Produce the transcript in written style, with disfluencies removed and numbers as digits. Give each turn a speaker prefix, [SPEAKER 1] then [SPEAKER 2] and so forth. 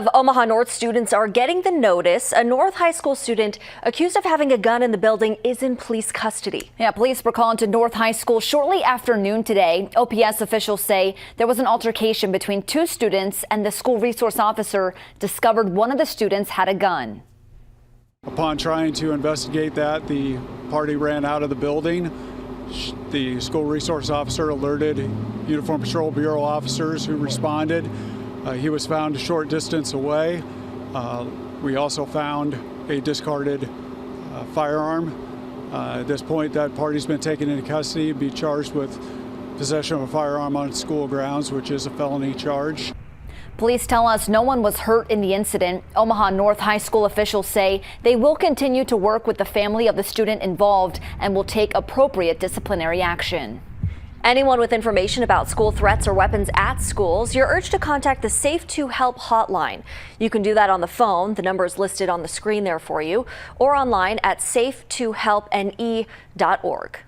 [SPEAKER 1] of Omaha North students are getting the notice. A North High School student accused of having a gun in the building is in police custody.
[SPEAKER 2] Yeah, police were called to North High School shortly after noon today. OPS officials say there was an altercation between two students, and the school resource officer discovered one of the students had a gun.
[SPEAKER 3] Upon trying to investigate that, the party ran out of the building. The school resource officer alerted Uniform Patrol Bureau officers who responded. He was found a short distance away. We also found a discarded firearm. At this point, that party's been taken into custody and be charged with possession of a firearm on school grounds, which is a felony charge.
[SPEAKER 2] Police tell us no one was hurt in the incident. Omaha North High School officials say they will continue to work with the family of the student involved and will take appropriate disciplinary action.
[SPEAKER 1] Anyone with information about school threats or weapons at schools, you're urged to contact the Safe to Help hotline. You can do that on the phone. The number is listed on the screen there for you, or online at safetohelpne.org.